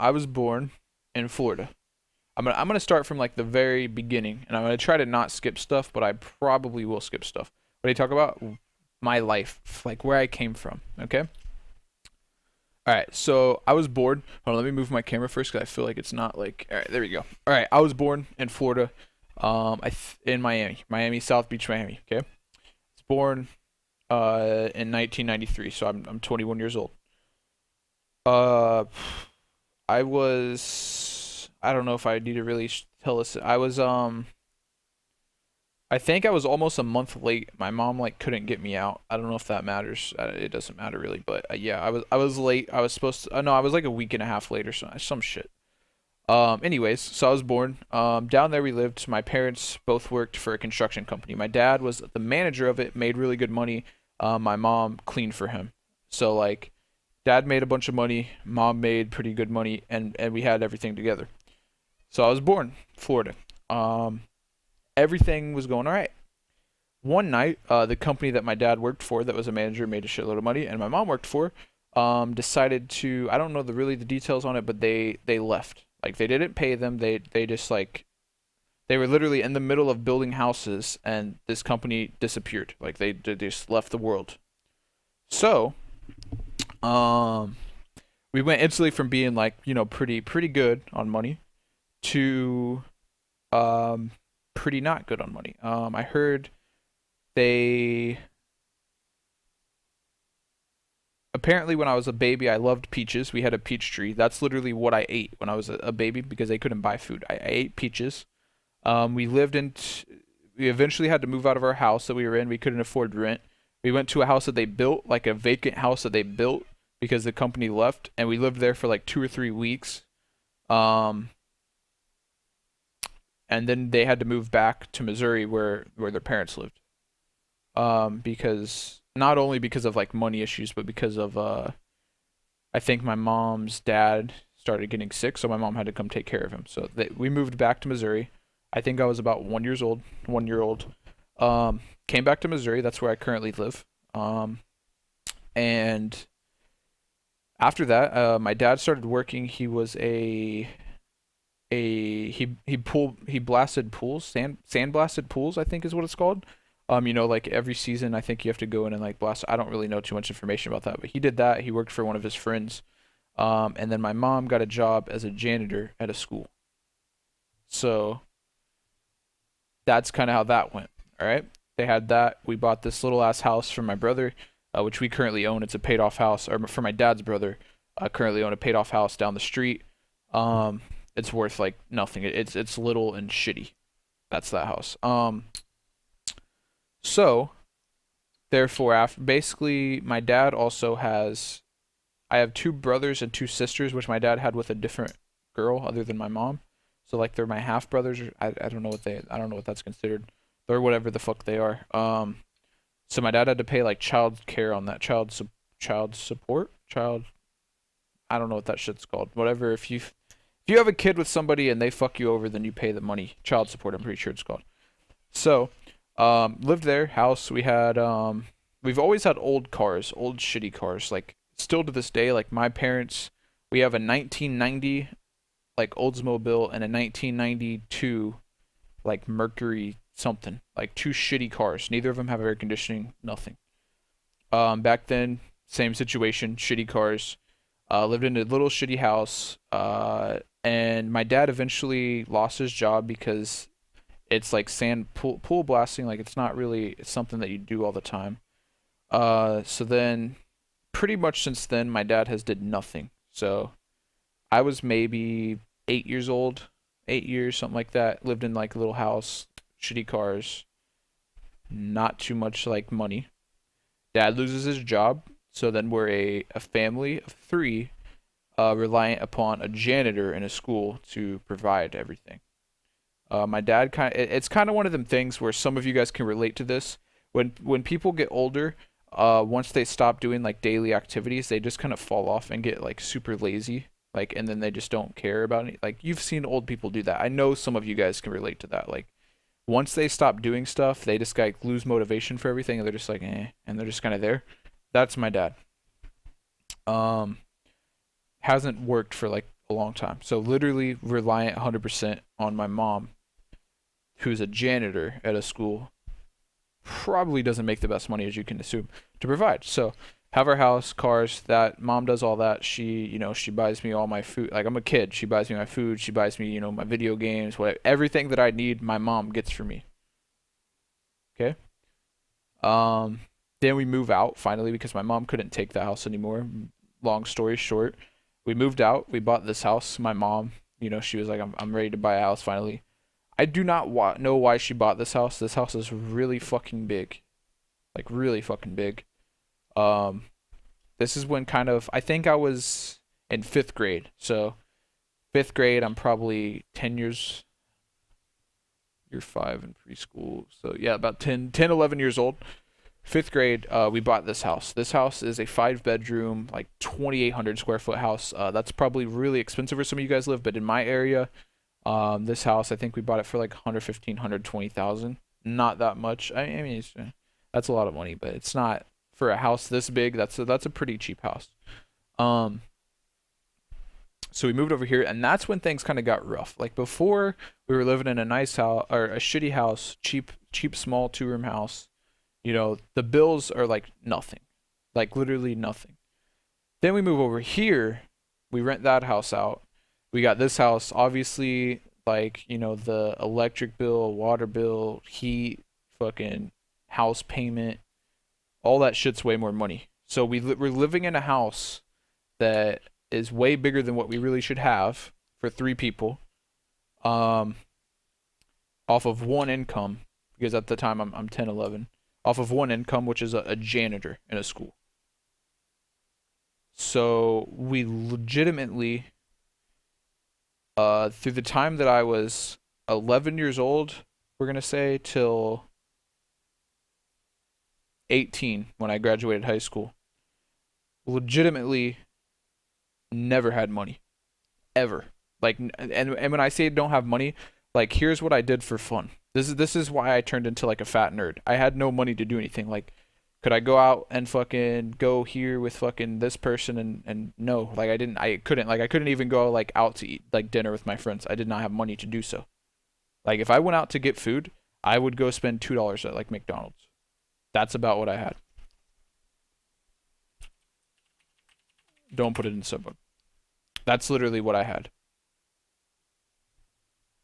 I was born in Florida. I'm gonna start from like the very beginning, and I'm gonna try to not skip stuff, but I probably will skip stuff. What do you talk about? My life, like where I came from. Okay. All right. So I was born. Hold on. Let me move my camera first because I feel like it's not like. All right. There we go. All right. I was born in Florida. In Miami, South Beach, Miami. Okay. I was born in 1993, so I'm 21 years old. Uh, I don't know if I need to really tell this. I think I was almost a month late. My mom like couldn't get me out. I don't know if that matters. It doesn't matter really, but yeah, I was late. I was supposed to. No, I was like a week and a half late or some shit. Anyways, so I was born. Down there we lived. My parents both worked for a construction company. My dad was the manager of it, made really good money. My mom cleaned for him. So like, dad made a bunch of money. Mom made pretty good money, and we had everything together. So I was born, Florida. Um, Everything was going all right. One night, the company that my dad worked for, that was a manager, made a shitload of money, and my mom worked for, decided to. I don't know the details on it, but they left. Like they didn't pay them. They just like they were literally in the middle of building houses, and this company disappeared. Like they just left the world. So, um, we went instantly from being like pretty good on money to um pretty not good on money. I heard they apparently when I was a baby I loved peaches. We had a peach tree. That's literally what I ate when I was a baby because they couldn't buy food. I ate peaches. We lived in. We eventually had to move out of our house that we were in. We couldn't afford rent. We went to a house that they built, like a vacant house that they built because the company left, and we lived there for like 2 or 3 weeks. Um, and then they had to move back to Missouri where their parents lived. Because not only because of like money issues, but because of I think my mom's dad started getting sick, so my mom had to come take care of him. So we moved back to Missouri. I think I was about 1 years old, 1 year old. Came back to Missouri. That's where I currently live. And after that, my dad started working. He was he blasted pools, sand blasted pools, I think is what it's called. Like every season I think you have to go in and like blast. I don't really know too much information about that, but he did that. He worked for one of his friends. And then my mom got a job as a janitor at a school. So that's kind of how that went. All right. They had that. We bought this little ass house for my brother, which we currently own. It's a paid off house, or for my dad's brother, currently own a paid off house down the street. Um, it's worth like nothing. It's little and shitty. That's that house. So therefore, after basically, my dad also has. I have two brothers and two sisters, which my dad had with a different girl other than my mom. So like they're my half brothers. I don't know I don't know what that's considered. They're whatever the fuck they are. So my dad had to pay like child care on that child support child. I don't know what that shit's called. Whatever. If you have a kid with somebody and they fuck you over, then you pay the money. Child support. I'm pretty sure it's called. So, lived there. House. We've always had old cars, old shitty cars. Like still to this day, like my parents, we have a 1990 like Oldsmobile and a 1992 like Mercury something. Like two shitty cars. Neither of them have air conditioning. Nothing. Back then, same situation. Shitty cars. Lived in a little shitty house. And my dad eventually lost his job because it's like sand pool blasting. Like it's something that you do all the time. So then pretty much since then my dad has did nothing. So I was maybe 8 years old, 8 years, something like that. Lived in like a little house, shitty cars, not too much like money. Dad loses his job, so then we're a family of three, reliant upon a janitor in a school to provide everything. My dad it's kind of one of them things where some of you guys can relate to this. When people get older, once they stop doing like daily activities, they just kind of fall off and get like super lazy. Like, and then they just don't care about it. Like, you've seen old people do that. I know some of you guys can relate to that. Like, once they stop doing stuff, they just like lose motivation for everything, and they're just like, and they're just kind of there. That's my dad. Um, hasn't worked for like a long time. So literally reliant 100% on my mom, who's a janitor at a school, probably doesn't make the best money as you can assume to provide. So have our house, cars, that mom does all that. She buys me all my food. Like I'm a kid, she buys me my food, she buys me, my video games, whatever, everything that I need, my mom gets for me. Okay? Then we move out finally because my mom couldn't take the house anymore. Long story short, we moved out. We bought this house. My mom, she was like, I'm ready to buy a house finally. I do not know why she bought this house. This house is really fucking big. Like, really fucking big. Um, this is when I think I was in fifth grade. So, fifth grade, I'm probably 10 years, year 5 in preschool. So, yeah, about 11 years old. Fifth grade, we bought this house. This house is a 5-bedroom, like 2,800 square foot house. That's probably really expensive where some of you guys live, but in my area, this house, I think we bought it for like 115, 120,000. Not that much. I mean, that's a lot of money, but it's not for a house this big. That's a pretty cheap house. So we moved over here, and that's when things kind of got rough. Like before, we were living in a nice house or a shitty house, cheap, small 2-room house. The bills are like nothing, like literally nothing. Then we move over here, we rent that house out. We got this house, obviously, like, the electric bill, water bill, heat, fucking house payment, all that shit's way more money. So we're living in a house that is way bigger than what we really should have for 3 people, off of one income, because at the time I'm 10, 11. Off of one income, which is a janitor in a school. So we legitimately, through the time that I was 11 years old, we're going to say, till 18 when I graduated high school, legitimately never had money. Ever. Like, and when I say don't have money, like, here's what I did for fun. This is why I turned into like a fat nerd. I had no money to do anything. Like, could I go out and fucking go here with fucking this person and no, like I couldn't even go like out to eat like dinner with my friends. I did not have money to do so. Like if I went out to get food, I would go spend $2 at like McDonald's. That's about what I had. Don't put it in Subway. That's literally what I had.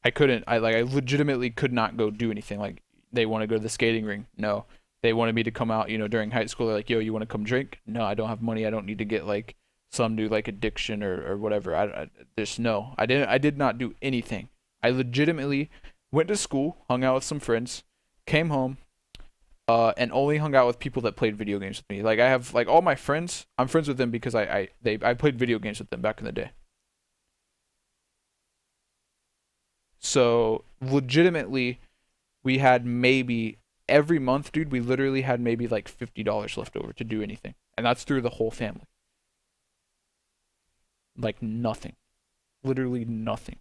I legitimately could not go do anything. Like, they want to go to the skating ring. No. They wanted me to come out, during high school. They're like, yo, you want to come drink? No, I don't have money. I don't need to get like some new like addiction or whatever. I did not do anything. I legitimately went to school, hung out with some friends, came home, and only hung out with people that played video games with me. Like I have like all my friends, I'm friends with them because I played video games with them back in the day. So legitimately, we had maybe every month, dude, we literally had maybe like $50 left over to do anything. And that's through the whole family. Like nothing. Literally nothing.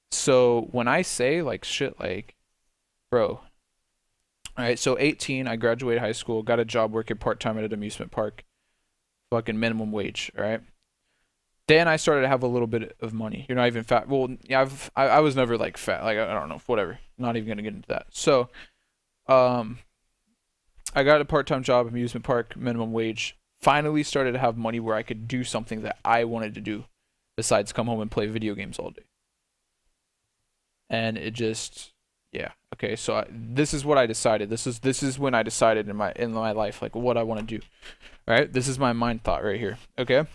So when I say like shit like, bro, alright, so 18, I graduated high school, got a job working part-time at an amusement park. Fucking minimum wage, alright? Then I started to have a little bit of money. You're not even fat. Well, yeah, I was never like fat. Like I don't know, whatever. Not even gonna get into that. So, I got a part-time job, amusement park, minimum wage. Finally started to have money where I could do something that I wanted to do, besides come home and play video games all day. And it just, yeah. Okay, so this is what I decided. This is when I decided in my life like what I want to do. All right, this is my mind thought right here. Okay.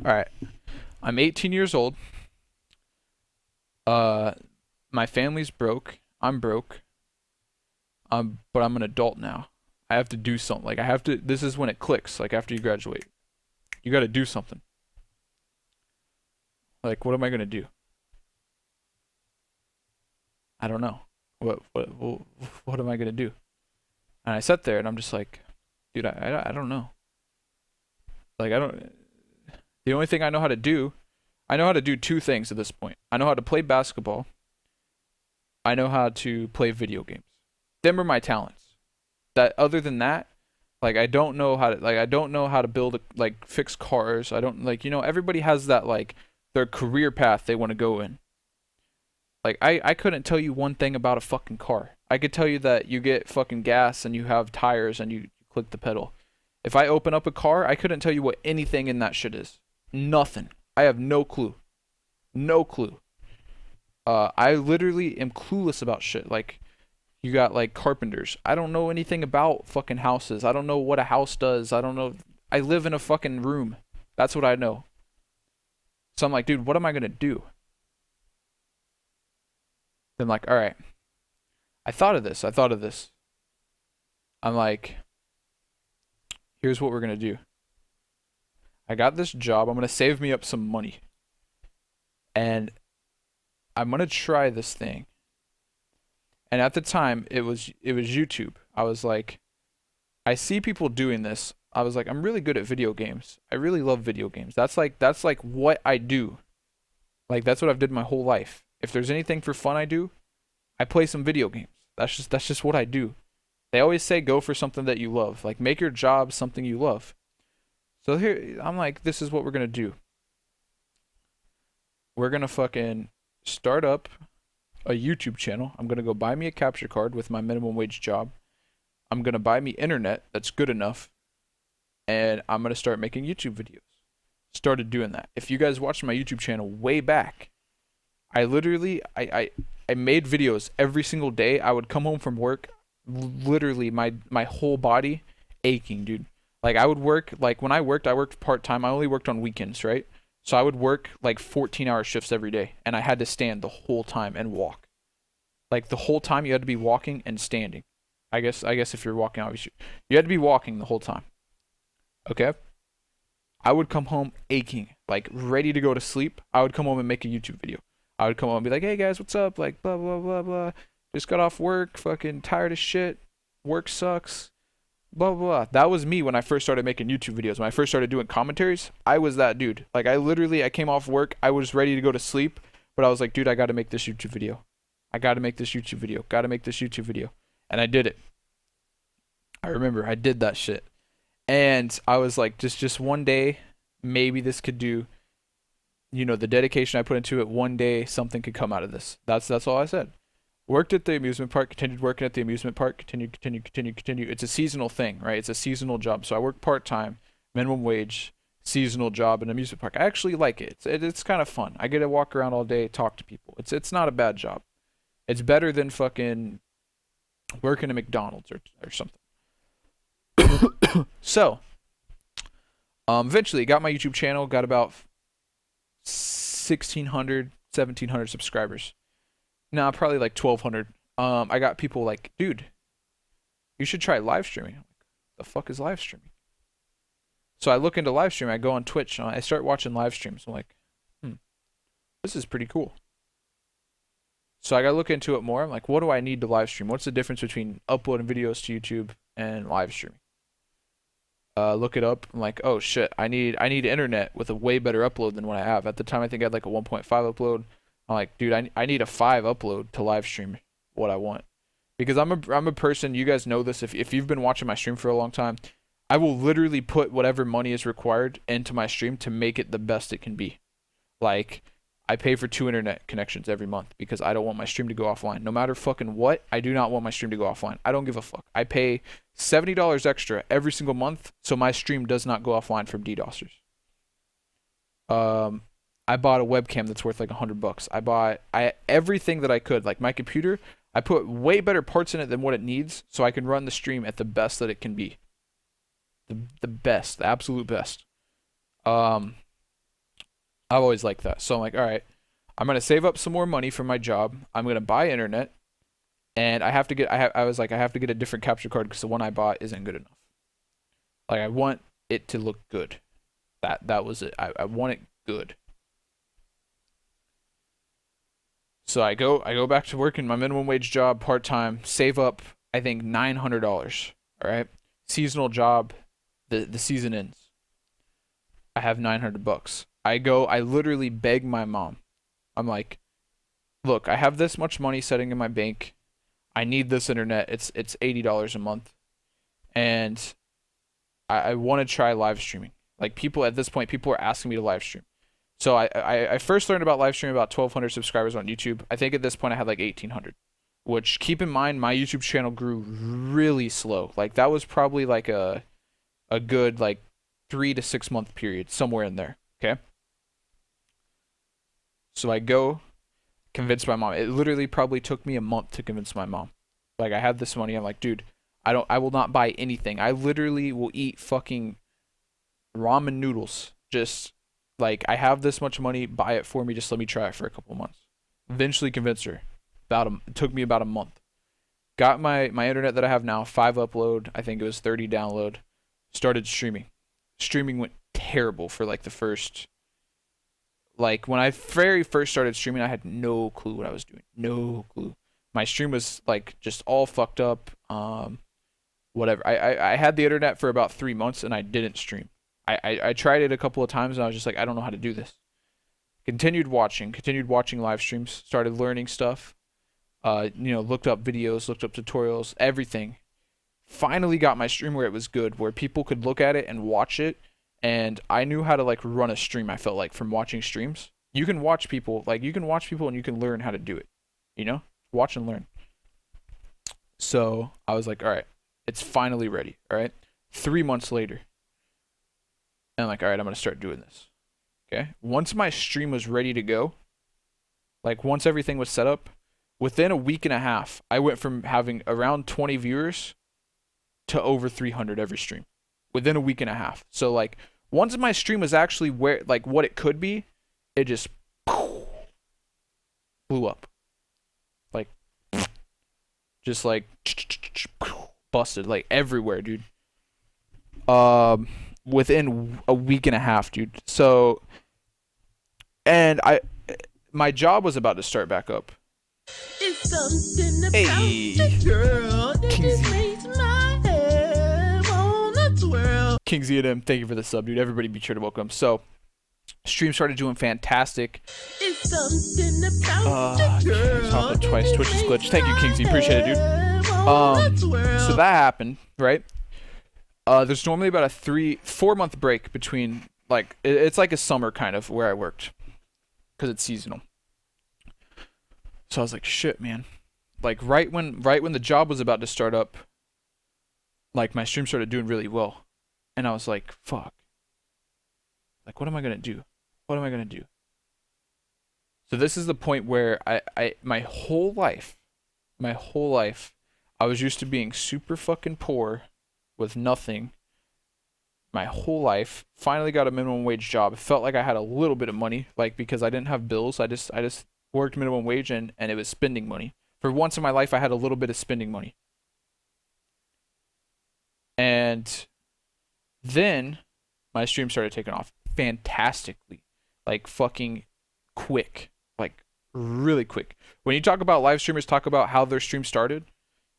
All right, I'm 18 years old. My family's broke. I'm broke. But I'm an adult now. I have to do something. Like I have to. This is when it clicks. Like after you graduate, you got to do something. Like what am I gonna do? I don't know. What am I gonna do? And I sat there and I'm just like, dude, I don't know. Like I don't. The only thing I know how to do, I know how to do 2 things at this point. I know how to play basketball. I know how to play video games. Them are my talents. That other than that, Like I don't know how to build like fix cars. I don't like everybody has that like their career path they want to go in. Like I couldn't tell you one thing about a fucking car. I could tell you that you get fucking gas and you have tires and you click the pedal. If I open up a car, I couldn't tell you what anything in that shit is. Nothing. I have no clue. No clue. I literally am clueless about shit. Like you got like carpenters. I don't know anything about fucking houses. I don't know what a house does. I don't know. I live in a fucking room. That's what I know. So I'm like, dude, what am I gonna do? Then I'm like, all right. I thought of this. I thought of this. I'm like, here's what we're gonna do. I got this job. I'm gonna save me up some money, and I'm gonna try this thing. And at the time, it was YouTube. I was like, I see people doing this. I was like, I'm really good at video games. I really love video games. That's like what I do. Like that's what I've did my whole life. If there's anything for fun I do, I play some video games. That's just what I do. They always say go for something that you love. Like make your job something you love. So here I'm like, this is what we're gonna do. We're gonna fucking start up a YouTube channel. I'm gonna go buy me a capture card with my minimum wage job. I'm gonna buy me internet that's good enough, and I'm gonna start making YouTube videos. Started doing that. If you guys watched my YouTube channel way back, I literally I made videos every single day. I would come home from work, literally my whole body aching, dude. Like I would work like when I worked part time. I only worked on weekends, right? So I would work like 14-hour shifts every day, and I had to stand the whole time and walk. Like the whole time you had to be walking and standing. I guess if you're walking, obviously you had to be walking the whole time. Okay. I would come home aching, like ready to go to sleep. I would come home and make a YouTube video. I would come home and be like, "Hey guys, what's up?" Like blah blah blah blah. Just got off work, fucking tired as shit. Work sucks. Blah blah blah. That was me when I first started making YouTube videos. When I first started doing commentaries, I was that dude. Like I came off work, I was ready to go to sleep, but I was like, dude, I got to make this YouTube video. I got to make this YouTube video. Got to make this YouTube video. And I did it. I remember I did that shit. And I was like, just one day, maybe this could do, the dedication I put into it, one day something could come out of this. That's all I said. Worked at the amusement park, continued working at the amusement park, continue. It's a seasonal thing, right? It's a seasonal job. So I work part-time, minimum wage, seasonal job in an amusement park. I actually like it. It's kind of fun. I get to walk around all day, talk to people. It's not a bad job. It's better than fucking working at McDonald's or something. So, eventually got my YouTube channel, got about 1,600, 1,700 subscribers. Nah, probably like 1,200. I got people like, dude, you should try live streaming. I'm like, the fuck is live streaming? So I look into live streaming. I go on Twitch and I start watching live streams. I'm like, this is pretty cool. So I gotta look into it more. I'm like, what do I need to live stream? What's the difference between uploading videos to YouTube and live streaming? Look it up. I'm like, oh shit, I need internet with a way better upload than what I have. At the time, I think I had like a 1.5 upload. I'm like, dude, I need a 5 upload to live stream what I want. Because I'm a person, you guys know this, if you've been watching my stream for a long time, I will literally put whatever money is required into my stream to make it the best it can be. Like, I pay for 2 internet connections every month because I don't want my stream to go offline. No matter fucking what, I do not want my stream to go offline. I don't give a fuck. I pay $70 extra every single month so my stream does not go offline from DDoSers. I bought a webcam that's worth like $100. I bought everything that I could, like my computer. I put way better parts in it than what it needs so I can run the stream at the best that it can be. The best, the absolute best. I've always liked that. So I'm like, all right, I'm gonna save up some more money for my job. I'm gonna buy internet, and I have to get. I was like, I have to get a different capture card because the one I bought isn't good enough. Like I want it to look good. That was it. I want it good. So I go back to working my minimum wage job part time. Save up I think $900. All right, seasonal job. The season ends. I have $900. I literally beg my mom. I'm like, look, I have this much money sitting in my bank. I need this internet. It's $80 a month. And I want to try live streaming. Like people at this point, people are asking me to live stream. So I first learned about live streaming about 1,200 subscribers on YouTube. I think at this point I had like 1,800. Which, keep in mind, my YouTube channel grew really slow. Like that was probably like a good like 3 to 6 month period, somewhere in there. Okay. So I go convince my mom. It literally probably took me a month to convince my mom. Like I had this money. I'm like, dude, I will not buy anything. I literally will eat fucking ramen noodles. Just like, I have this much money, buy it for me. Just let me try it for a couple months. Eventually convinced her. It took me about a month. Got my internet that I have now, 5 upload. I think it was 30 download. Started streaming. Streaming went terrible for like the first. Like when I very first started streaming, I had no clue what I was doing. No clue. My stream was like just all fucked up. Whatever. I had the internet for about 3 months and I didn't stream. I tried it a couple of times and I was just like, I don't know how to do this. Continued watching live streams, started learning stuff. Looked up videos, looked up tutorials, everything. Finally got my stream where it was good, where people could look at it and watch it, and I knew how to like run a stream. I felt like from watching streams. You can watch people and you can learn how to do it. Watch and learn. So I was like, all right, it's finally ready. All right, 3 months later, and I'm like, all right, I'm gonna start doing this. Okay. Once my stream was ready to go, like once everything was set up, within a week and a half, I went from having around 20 viewers to over 300 every stream. Within a week and a half. So like, once my stream was actually where, like what it could be, it just blew up. Like, just like busted, like everywhere, dude. Within a week and a half, dude. So, and my job was about to start back up. It's something about the girl that just makes my head wanna twirl. Kingsley and M, thank you for the sub, dude. Everybody be sure to welcome. So, stream started doing fantastic. It's something about the girl that twice. Twitch is glitched. Thank you, Kingsley. Appreciate it, dude. So that happened, right? There's normally about a 3-4 month break between, like, it's like a summer kind of where I worked, because it's seasonal. So I was like, shit, man. Like right when the job was about to start up, like my stream started doing really well, and I was like, fuck. Like, what am I gonna do? What am I gonna do? So this is the point where my whole life, I was used to being super fucking poor, with nothing. My whole life, finally got a minimum wage job. It felt like I had a little bit of money, like because I didn't have bills. I just worked minimum wage and it was spending money. For once in my life, I had a little bit of spending money. And then my stream started taking off fantastically, like fucking quick, like really quick. When you talk about live streamers, talk about how their stream started.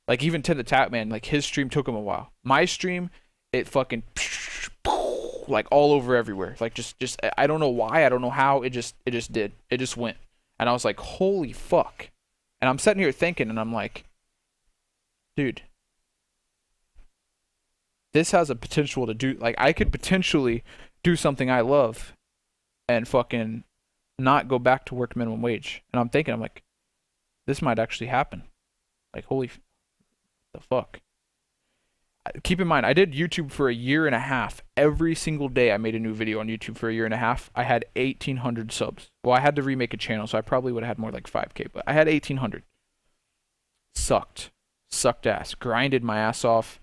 Like even Tim the Tap Man, like his stream took him a while. My stream, it fucking like all over everywhere. Like just I don't know why, I don't know how, it just did. It just went. And I was like, holy fuck. And I'm sitting here thinking, and I'm like, dude, this has a potential to do, like, I could potentially do something I love and fucking not go back to work minimum wage. And I'm thinking, I'm like, this might actually happen. Like, holy the fuck. Keep in mind, I did YouTube for a year and a half. Every single day I made a new video on YouTube for a year and a half. I had 1,800 subs. Well, I had to remake a channel, so I probably would have had more like 5K, but I had 1,800. Sucked ass. Grinded my ass off,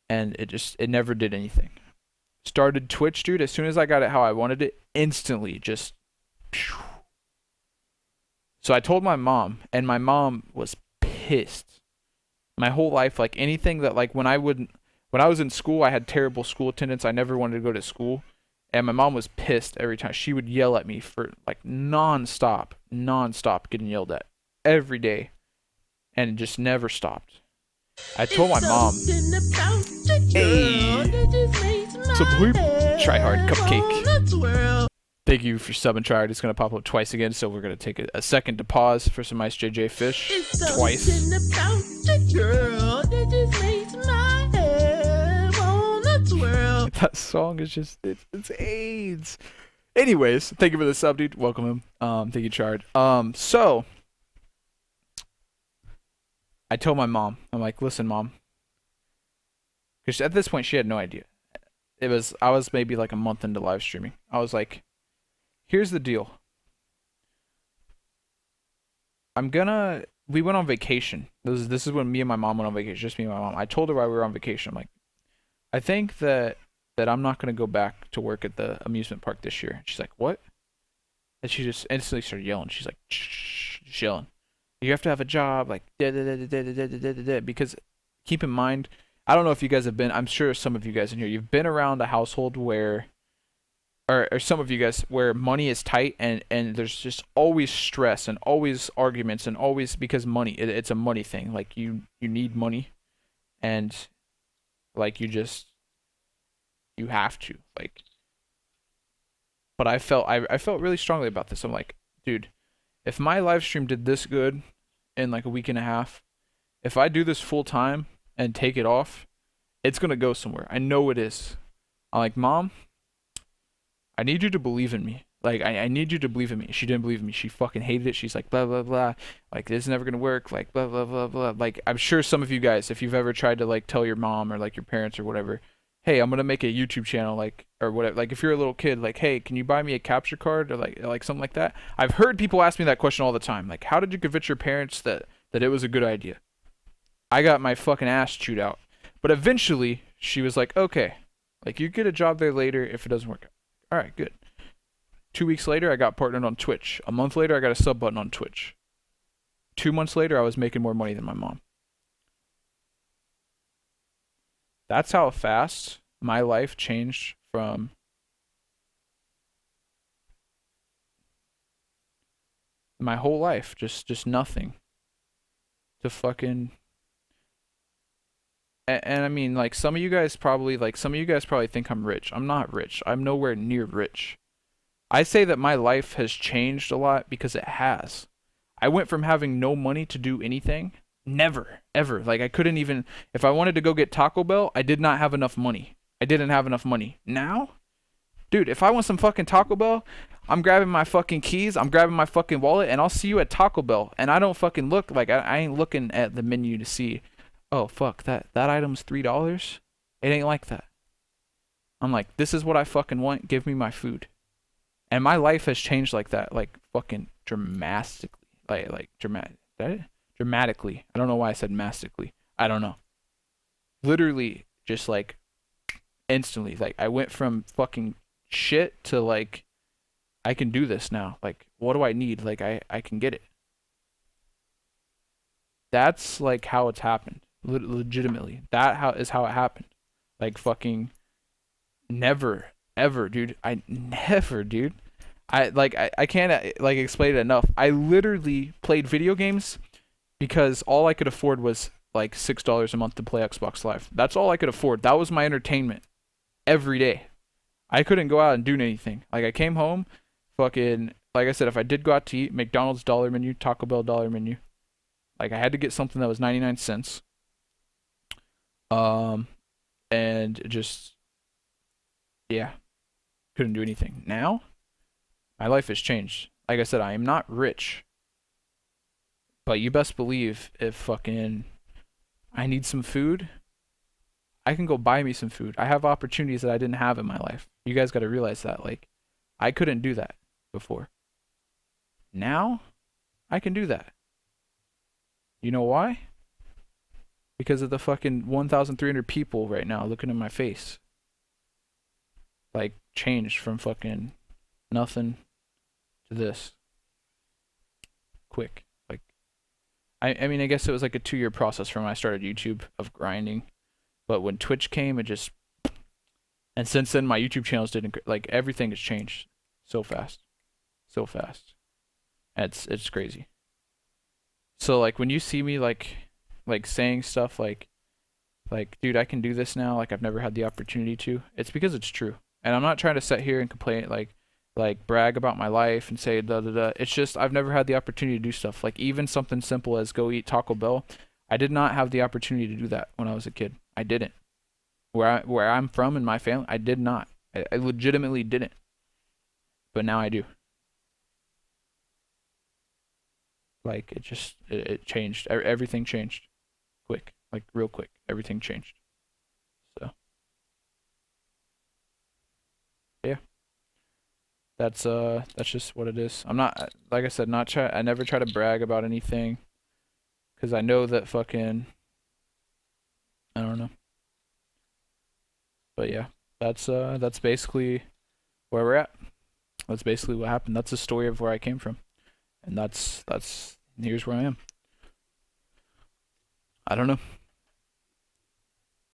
and it never did anything. Started Twitch, dude. As soon as I got it how I wanted it, instantly just. So I told my mom, and my mom was pissed. My whole life, like anything that, like when I was in school, I had terrible school attendance. I never wanted to go to school, and my mom was pissed every time. She would yell at me for like non-stop getting yelled at every day, and it just never stopped. I told my mom, hey, try hard cupcake. Thank you for subbing, Tryhard. It's going to pop up twice again, so we're going to take a second to pause for some Ice JJ Fish. Twice. About the girl that just makes my head wanna twirl. That song is just it's AIDS. Anyways, thank you for the sub, dude. Welcome him. Thank you, Chard. So I told my mom, I'm like, listen, mom, because at this point she had no idea. I was maybe like a month into live streaming. I was like, here's the deal. We went on vacation. This is when me and my mom went on vacation. Just me and my mom. I told her while we were on vacation. I'm like, I think that I'm not gonna go back to work at the amusement park this year. She's like, what? And she just instantly started yelling. She's like, shh, just yelling. You have to have a job, like, da da da da da da da da. Because keep in mind, I don't know if you guys have been. I'm sure some of you guys in here, you've been around a household where, or some of you guys where money is tight and there's just always stress and always arguments and always because money. It's a money thing. Like you need money, and like you have to like. But I felt really strongly about this. I'm like, dude, if my live stream did this good in like a week and a half, if I do this full time and take it off, it's gonna go somewhere. I know it is. I'm like, Mom, I need you to believe in me. Like, I need you to believe in me. She didn't believe in me. She fucking hated it. She's like, blah, blah, blah. Like, this is never gonna work. Like, blah, blah, blah, blah. Like, I'm sure some of you guys, if you've ever tried to, like, tell your mom or, like, your parents or whatever, hey, I'm gonna make a YouTube channel, like, or whatever. Like, if you're a little kid, like, hey, can you buy me a capture card or, like something like that? I've heard people ask me that question all the time. Like, how did you convince your parents that it was a good idea? I got my fucking ass chewed out. But eventually, she was like, okay, like, you get a job there later if it doesn't work out. All right, good. 2 weeks later, I got partnered on Twitch. A month later, I got a sub button on Twitch. 2 months later, I was making more money than my mom. That's how fast my life changed from my whole life, just nothing, to fucking. And I mean, like, some of you guys probably think I'm rich. I'm not rich. I'm nowhere near rich. I say that my life has changed a lot because it has. I went from having no money to do anything. Never, ever. Like, I couldn't even, if I wanted to go get Taco Bell, I did not have enough money. I didn't have enough money. Now, dude, if I want some fucking Taco Bell, I'm grabbing my fucking keys, I'm grabbing my fucking wallet, and I'll see you at Taco Bell. And I don't fucking look, like, I ain't looking at the menu to see, oh, fuck, that item's $3? It ain't like that. I'm like, this is what I fucking want. Give me my food. And my life has changed like that, like fucking dramatically, dramatically. I don't know why I said mastically. I don't know. Literally, just like instantly, like I went from fucking shit to like, I can do this now. Like, what do I need? Like, I can get it. That's like how it's happened. Legitimately, is how it happened. Like fucking, never ever, dude. I never, dude. I can't like explain it enough. I literally played video games because all I could afford was like $6 a month to play Xbox Live. That's all I could afford. That was my entertainment every day. I couldn't go out and do anything. Like, I came home, fucking, like I said, if I did go out to eat, McDonald's dollar menu, Taco Bell dollar menu. Like, I had to get something that was 99 cents. And just, yeah, couldn't do anything. Now, my life has changed. Like I said, I am not rich. But you best believe if fucking I need some food, I can go buy me some food. I have opportunities that I didn't have in my life. You guys got to realize that. Like, I couldn't do that before. Now, I can do that. You know why? Because of the fucking 1,300 people right now looking in my face. Like, changed from fucking nothing to this. Quick. Like, I mean, I guess it was like a 2-year process from when I started YouTube of grinding. But when Twitch came, it just... And since then, my YouTube channels didn't... Like, everything has changed so fast. So fast. It's crazy. So, like, when you see me, like saying stuff like, dude, I can do this now, like, I've never had the opportunity to, it's because it's true. And I'm not trying to sit here and complain, like brag about my life and say da da da. It's just, I've never had the opportunity to do stuff. Like, even something simple as go eat Taco Bell, I did not have the opportunity to do that when I was a kid. I didn't. Where I'm from and my family, I did not. I legitimately didn't. But now I do. Like it changed. Everything changed quick, like real quick. Everything changed. So yeah, that's just what it is. I'm not, like I said, not try. I never try to brag about anything because I know that fucking, I don't know. But yeah, that's basically where we're at. That's basically what happened. That's the story of where I came from, and that's here's where I am. I don't know.